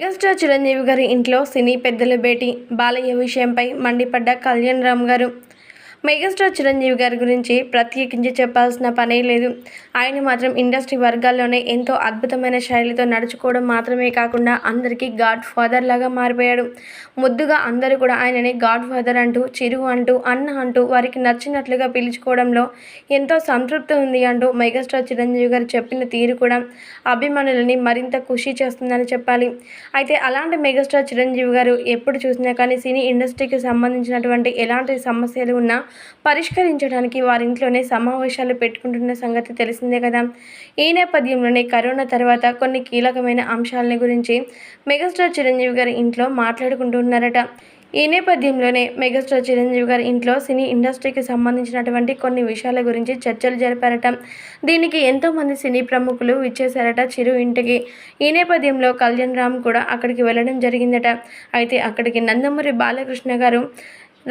Megastar Chiranjeevi గారి ఇంట్లో సినీ పెద్దల భేటీ, బాలయ్య విషయంపై మండిపడ్డ కళ్యాణ్ రామ్ గారు. మెగాస్టార్ చిరంజీవి గారి గురించి ప్రత్యేకించి చెప్పాల్సిన పనే లేదు. ఆయన మాత్రం ఇండస్ట్రీ వర్గాల్లోనే ఎంతో అద్భుతమైన శైలితో నడుచుకోవడం మాత్రమే కాకుండా అందరికీ గాడ్ ఫాదర్ లాగా మారిపోయాడు. ముద్దుగా అందరూ కూడా ఆయనని గాడ్ ఫాదర్ అంటూ, చిరు అంటూ, అన్న అంటూ వారికి నచ్చినట్లుగా పిలుచుకోవడంలో ఎంతో సంతృప్తి ఉంది అంటూ మెగాస్టార్ చిరంజీవి గారు చెప్పిన తీరు కూడా అభిమానులని మరింత ఖుషి చేస్తుందని చెప్పాలి. అయితే అలాంటి మెగాస్టార్ చిరంజీవి గారు ఎప్పుడు చూసినా కానీ సినీ ఇండస్ట్రీకి సంబంధించినటువంటి ఎలాంటి సమస్యలు ఉన్నా పరిష్కరించడానికి వారింట్లోనే సమావేశాలు పెట్టుకుంటున్న సంగతి తెలిసిందే కదా. ఈ నేపథ్యంలోనే కరోనా తర్వాత కొన్ని కీలకమైన అంశాలని గురించి మెగాస్టార్ చిరంజీవి గారి ఇంట్లో మాట్లాడుకుంటున్నారట. ఈ నేపథ్యంలోనే మెగాస్టార్ చిరంజీవి గారి ఇంట్లో సినీ ఇండస్ట్రీకి సంబంధించినటువంటి కొన్ని విషయాల గురించి చర్చలు జరిపారట. దీనికి ఎంతోమంది సినీ ప్రముఖులు విచ్చేశారట చిరు ఇంటికి. ఈ నేపథ్యంలో కళ్యాణ్ రామ్ కూడా అక్కడికి వెళ్ళడం జరిగిందట. అయితే అక్కడికి నందమూరి బాలకృష్ణ గారు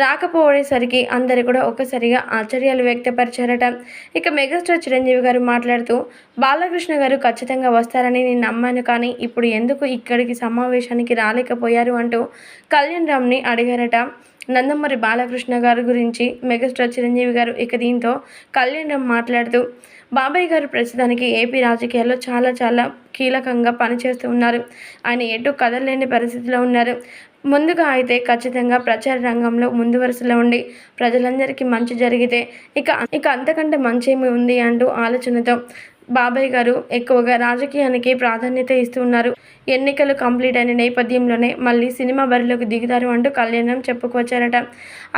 రాకపోయేసరికి అందరూ కూడా ఒక్కసారిగా ఆశ్చర్యాలు వ్యక్తపరిచారట. ఇక మెగాస్టార్ చిరంజీవి గారు మాట్లాడుతూ, బాలకృష్ణ గారు ఖచ్చితంగా వస్తారని నేను నమ్మాను, కానీ ఇప్పుడు ఎందుకు ఇక్కడికి సమావేశానికి రాలేకపోయారు అంటూ కళ్యాణ్ రామ్ని అడిగారట. నందమూరి బాలకృష్ణ గారి గురించి మెగాస్టార్ చిరంజీవి గారు. ఇక దీంతో కళ్యాణ్ రామ్ మాట్లాడుతూ, బాబాయ్ గారు ప్రస్తుతానికి ఏపీ రాజకీయాల్లో చాలా కీలకంగా పనిచేస్తూ ఉన్నారు. ఆయన ఎటు కదలలేని పరిస్థితిలో ఉన్నారు. ముందుగా అయితే ఖచ్చితంగా ప్రచార రంగంలో ముందు వరుసలో ఉండి ప్రజలందరికీ మంచి జరిగితే ఇక అంతకంటే మంచేమి ఉంది అంటూ ఆలోచనతో బాబాయ్ గారు ఎక్కువగా రాజకీయానికి ప్రాధాన్యత ఇస్తున్నారు. ఎన్నికలు కంప్లీట్ అయిన నేపథ్యంలోనే మళ్ళీ సినిమా బరిలోకి దిగుతారు అంటూ కళ్యాణం చెప్పుకొచ్చారట.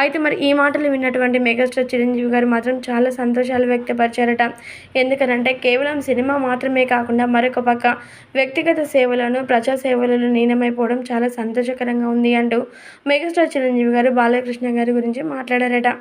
అయితే మరి ఈ మాటలు విన్నటువంటి మెగాస్టార్ చిరంజీవి గారు మాత్రం చాలా సంతోషాలు వ్యక్తపరిచారట. ఎందుకనంటే కేవలం సినిమా మాత్రమే కాకుండా మరొక పక్క వ్యక్తిగత సేవలను, ప్రజా సేవలను లీనమైపోవడం చాలా సంతోషకరంగా ఉంది అంటూ మెగాస్టార్ చిరంజీవి గారు బాలకృష్ణ గారి గురించి మాట్లాడారట.